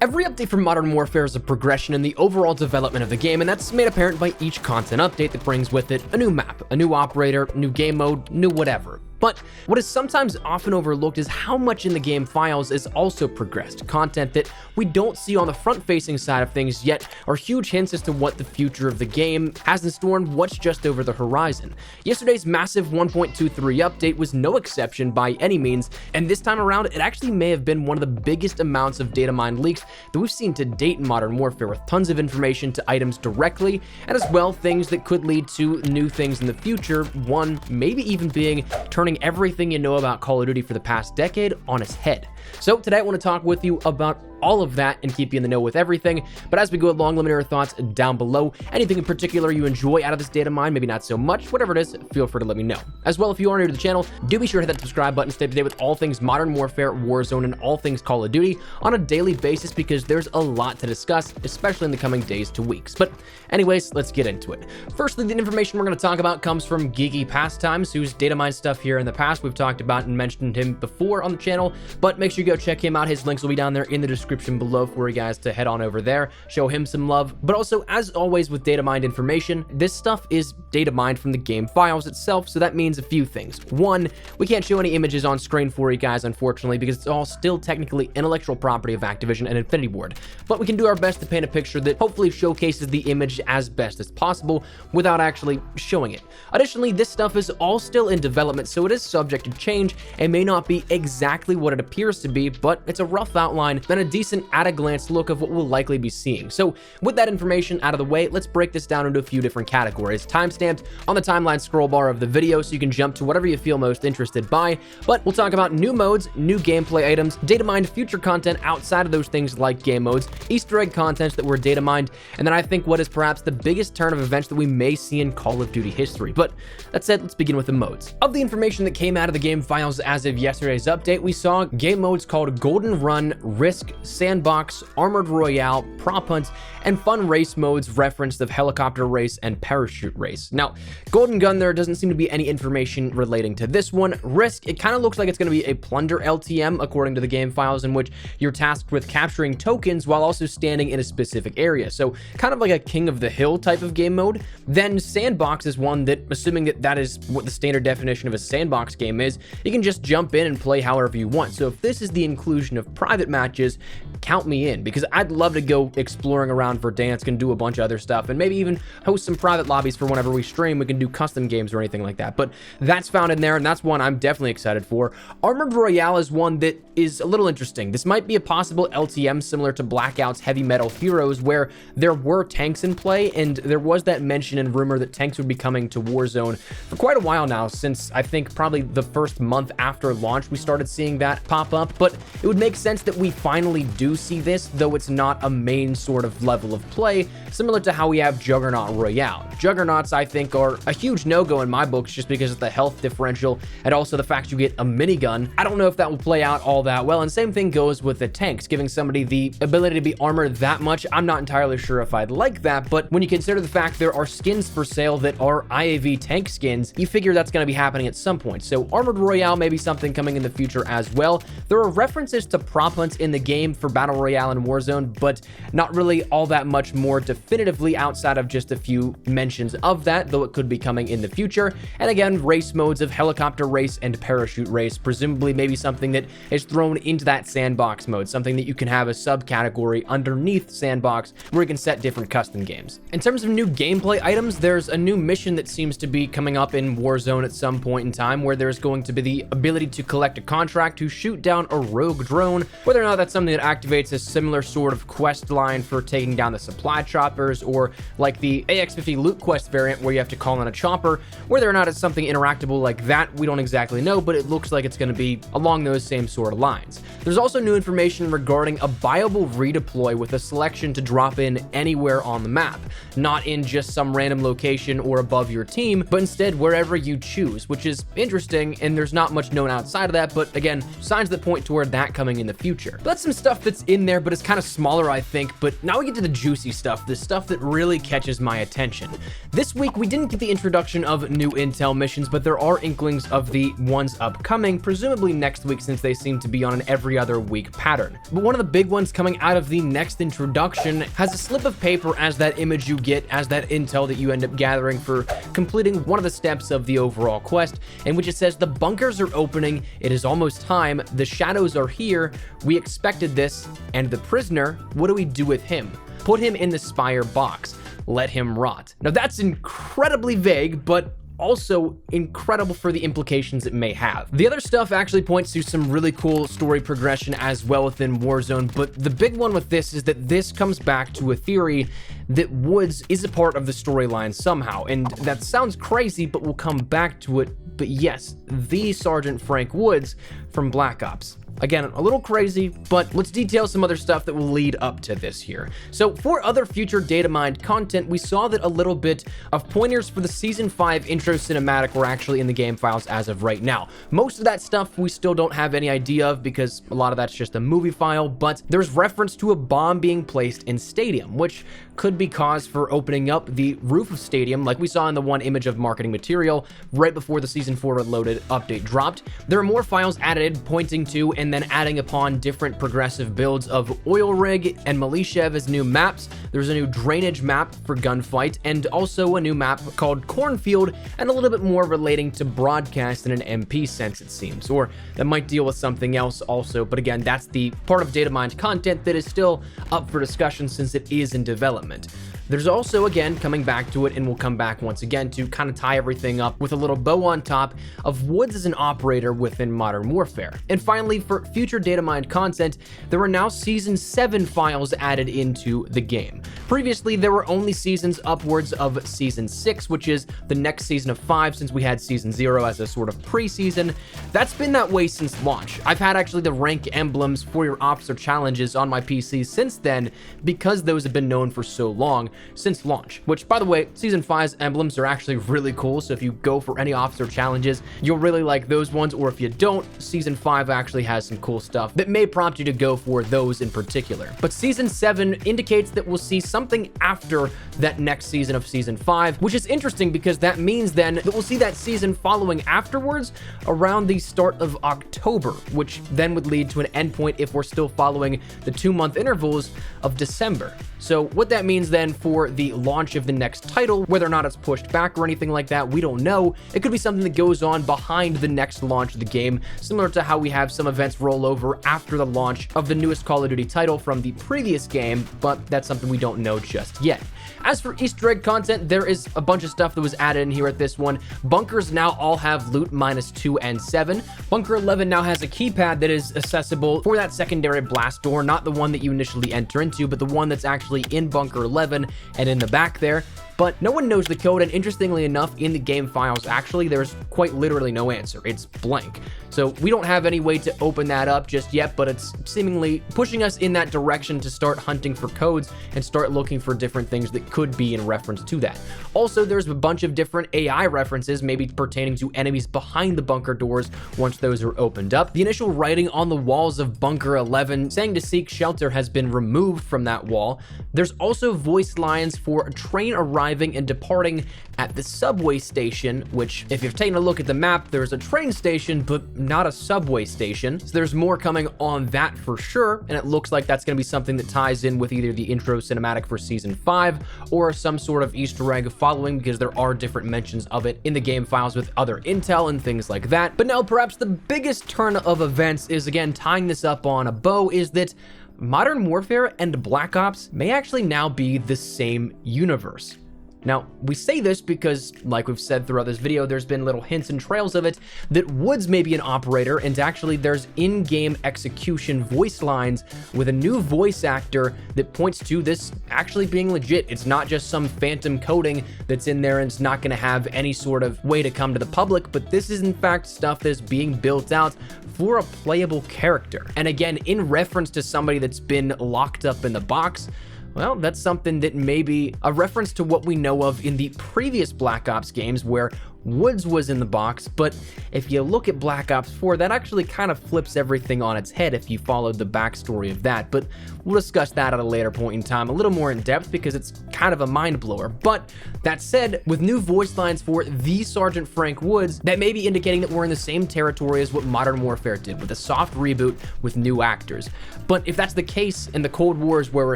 Every update from Modern Warfare is a progression in the overall development of the game, and that's made apparent by each content update that brings with it a new map, a new operator, new game mode, new whatever. But what is sometimes often overlooked is how much in the game files is also progressed, content that we don't see on the front-facing side of things yet are huge hints as to what the future of the game has in store and what's just over the horizon. Yesterday's massive 1.23 update was no exception by any means, and this time around it actually may have been one of the biggest amounts of Datamined leaks that we've seen to date in Modern Warfare, with tons of information to items directly, and as well things that could lead to new things in the future, one maybe even being turning everything you know about Call of Duty for the past decade on its head. So today I want to talk with you about all of that and keep you in the know with everything. But as we go along, let me know your thoughts down below. Anything in particular you enjoy out of this Datamined, maybe not so much, whatever it is, feel free to let me know. As well, if you are new to the channel, do be sure to hit that subscribe button to stay up to date with all things Modern Warfare, Warzone, and all things Call of Duty on a daily basis, because there's a lot to discuss, especially in the coming days to weeks. But anyways, let's get into it. Firstly, the information we're going to talk about comes from Geeky Pastimes, whose Datamined stuff here in the past we've talked about and mentioned him before on the channel, but make sure you go check him out. His links will be down there in the description below for you guys to head on over there, show him some love. But also, as always with Datamined information, this stuff is Datamined from the game files itself, so that means a few things. One, we can't show any images on screen for you guys, unfortunately, because it's all still technically intellectual property of Activision and Infinity Ward, but we can do our best to paint a picture that hopefully showcases the image as best as possible without actually showing it. Additionally, this stuff is all still in development, so it is subject to change and may not be exactly what it appears to be, but it's a rough outline and a decent at-a-glance look of what we'll likely be seeing. So with that information out of the way, let's break this down into a few different categories, timestamped on the timeline scroll bar of the video, so you can jump to whatever you feel most interested by. But we'll talk about new modes, new gameplay items, Datamined future content outside of those things like game modes, Easter egg contents that were Datamined, and then I think what is perhaps the biggest turn of events that we may see in Call of Duty history. But that said, let's begin with the modes. Of the information that came out of the game files as of yesterday's update, we saw game modes called Golden Run, Risk, Sandbox, Armored Royale, Prop Hunt, and fun race modes referenced of Helicopter Race and Parachute Race. Now, Golden Gun, there doesn't seem to be any information relating to this one. Risk, it kind of looks like it's going to be a plunder LTM according to the game files, in which you're tasked with capturing tokens while also standing in a specific area. So kind of like a King of the Hill type of game mode. Then Sandbox is one that, assuming that that is what the standard definition of a sandbox game is, you can just jump in and play however you want. So if this is the inclusion of private matches, count me in, because I'd love to go exploring around Verdansk and do a bunch of other stuff, and maybe even host some private lobbies for whenever we stream. We can do custom games or anything like that, but that's found in there, and that's one I'm definitely excited for. Armored Royale is one that is a little interesting. This might be a possible LTM similar to Blackout's Heavy Metal Heroes, where there were tanks in play, and there was that mention and rumor that tanks would be coming to Warzone for quite a while now, since I think probably the first month after launch we started seeing that pop up. But it would make sense that we finally do see this, though it's not a main sort of level of play, similar to how we have Juggernaut Royale. Juggernauts, I think, are a huge no-go in my books, just because of the health differential and also the fact you get a minigun. I don't know if that will play out all that well, and same thing goes with the tanks. Giving somebody the ability to be armored that much, I'm not entirely sure if I'd like that, but when you consider the fact there are skins for sale that are IAV tank skins, you figure that's going to be happening at some point. So Armored Royale may be something coming in the future as well. There are references to prop hunts in the game for Battle Royale and Warzone, but not really all that much more definitively outside of just a few mentions of that, though it could be coming in the future. And again, race modes of Helicopter Race and Parachute Race, presumably maybe something that is thrown into that Sandbox mode, something that you can have a subcategory underneath Sandbox where you can set different custom games. In terms of new gameplay items, there's a new mission that seems to be coming up in Warzone at some point in time, where there's going to be the ability to collect a contract to shoot down a rogue drone. Whether or not that's something that activates a similar sort of quest line for taking down the supply choppers, or like the AX-50 loot quest variant where you have to call on a chopper, whether or not it's something interactable like that, we don't exactly know, but it looks like it's going to be along those same sort of lines. There's also new information regarding a viable redeploy with a selection to drop in anywhere on the map, not in just some random location or above your team, but instead wherever you choose, which is interesting, and there's not much known outside of that, but again, signs that point toward that coming in the future. But that's some stuff stuff that's in there, but it's kind of smaller, I think. But now we get to the juicy stuff, the stuff that really catches my attention. This week, we didn't get the introduction of new intel missions, but there are inklings of the ones upcoming, presumably next week, since they seem to be on an every other week pattern. But one of the big ones coming out of the next introduction has a slip of paper as that image you get as that intel that you end up gathering for completing one of the steps of the overall quest, in which it says the bunkers are opening, it is almost time, the shadows are here, we expected this, and the prisoner, what do we do with him? Put him in the Spire box. Let him rot. Now that's incredibly vague, but also incredible for the implications it may have. The other stuff actually points to some really cool story progression as well within Warzone, but the big one with this is that this comes back to a theory that Woods is a part of the storyline somehow, and that sounds crazy, but we'll come back to it. But yes, the Sergeant Frank Woods from Black Ops. Again, a little crazy, but let's detail some other stuff that will lead up to this here. So for other future Datamined content, we saw that a little bit of pointers for the Season 5 intro cinematic were actually in the game files as of right now. Most of that stuff we still don't have any idea of because a lot of that's just a movie file, but there's reference to a bomb being placed in Stadium, which could be cause for opening up the roof of Stadium like we saw in the one image of marketing material right before the Season 4 Reloaded update dropped. There are more files added pointing to and then adding upon different progressive builds of Oil Rig and Malishev as new maps. There's a new drainage map for Gunfight and also a new map called Cornfield and a little bit more relating to broadcast in an MP sense, it seems, or that might deal with something else also, but again, that's the part of Datamined content that is still up for discussion since it is in development. There's also, again, coming back to it, and we'll come back once again to kind of tie everything up with a little bow on top of Woods as an operator within Modern Warfare. And finally, for future Datamined content, there are now Season 7 files added into the game. Previously, there were only seasons upwards of Season 6, which is the next season of 5 since we had Season 0 as a sort of preseason. That's been that way since launch. I've had actually the rank emblems for your officer challenges on my PC since then because those have been known for so long since launch, which by the way, Season 5's emblems are actually really cool, so if you go for any officer challenges, you'll really like those ones, or if you don't, Season 5 actually has some cool stuff that may prompt you to go for those in particular. But Season 7 indicates that we'll see something after that next season of Season 5, which is interesting because that means then that we'll see that season following afterwards around the start of October, which then would lead to an endpoint if we're still following the 2-month intervals of December. So what that means then for the launch of the next title, whether or not it's pushed back or anything like that, we don't know. It could be something that goes on behind the next launch of the game, similar to how we have some events roll over after the launch of the newest Call of Duty title from the previous game, but that's something we don't know just yet. As for Easter egg content, there is a bunch of stuff that was added in here at this one. Bunkers now all have loot -2 and 7. Bunker 11 now has a keypad that is accessible for that secondary blast door, not the one that you initially enter into, but the one that's actually in Bunker 11 and in the back there. But no one knows the code, and interestingly enough, in the game files, actually, there's quite literally no answer. It's blank. So we don't have any way to open that up just yet, but it's seemingly pushing us in that direction to start hunting for codes and start looking for different things that could be in reference to that. Also, there's a bunch of different AI references, maybe pertaining to enemies behind the bunker doors once those are opened up. The initial writing on the walls of Bunker 11 saying to seek shelter has been removed from that wall. There's also voice lines for a train arriving and departing at the subway station, which if you've taken a look at the map, there's a train station, but not a subway station. So there's more coming on that for sure. And it looks like that's going to be something that ties in with either the intro cinematic for Season 5 or some sort of Easter egg following, because there are different mentions of it in the game files with other intel and things like that. But now perhaps the biggest turn of events is, again, tying this up on a bow, is that Modern Warfare and Black Ops may actually now be the same universe. Now, we say this because, like we've said throughout this video, there's been little hints and trails of it that Woods may be an operator, and actually there's in-game execution voice lines with a new voice actor that points to this actually being legit. It's not just some phantom coding that's in there and it's not going to have any sort of way to come to the public, but this is in fact stuff that's being built out for a playable character. And again, in reference to somebody that's been locked up in the box, well, that's something that may be a reference to what we know of in the previous Black Ops games, where Woods was in the box, but if you look at Black Ops 4, that actually kind of flips everything on its head if you followed the backstory of that, but we'll discuss that at a later point in time, a little more in depth because it's kind of a mind blower. But that said, with new voice lines for the Sergeant Frank Woods, that may be indicating that we're in the same territory as what Modern Warfare did, with a soft reboot with new actors. But if that's the case and the Cold War is where we're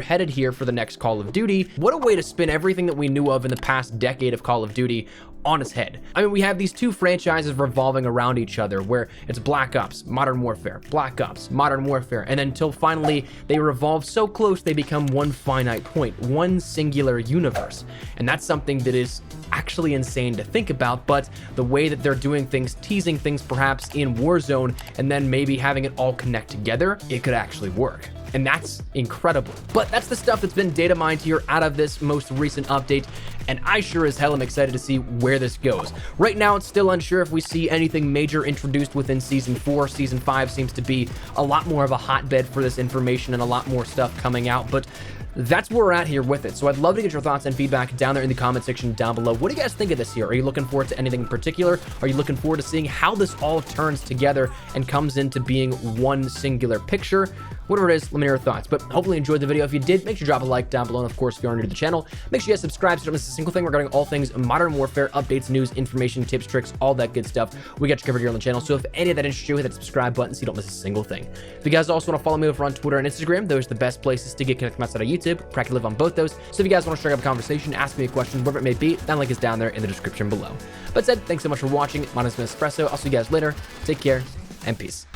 headed here for the next Call of Duty, what a way to spin everything that we knew of in the past decade of Call of Duty on its head. I mean, we have these two franchises revolving around each other where it's Black Ops, Modern Warfare, Black Ops, Modern Warfare, and until finally they revolve so close they become one finite point, one singular universe. And that's something that is actually insane to think about, but the way that they're doing things, teasing things perhaps in Warzone, and then maybe having it all connect together, it could actually work. And that's incredible. But that's the stuff that's been data mined here out of this most recent update, and I sure as hell am excited to see where this goes. Right now, it's still unsure if we see anything major introduced within Season 4. Season 5 seems to be a lot more of a hotbed for this information and a lot more stuff coming out, but that's where we're at here with it. So I'd love to get your thoughts and feedback down there in the comment section down below. What do you guys think of this here? Are you looking forward to anything in particular? Are you looking forward to seeing how this all turns together and comes into being one singular picture? Whatever it is, let me know your thoughts. But hopefully you enjoyed the video. If you did, make sure to drop a like down below. And of course, if you're new to the channel, make sure you guys subscribe so you don't miss a single thing regarding all things Modern Warfare, updates, news, information, tips, tricks, all that good stuff. We got you covered here on the channel. So if any of that interests you, hit that subscribe button so you don't miss a single thing. If you guys also want to follow me over on Twitter and Instagram, those are the best places to get connected outside of YouTube. Practically live on both those. So if you guys want to strike up a conversation, ask me a question, whatever it may be, that link is down there in the description below. But said, thanks so much for watching. My name is Espresso. I'll see you guys later. Take care and peace.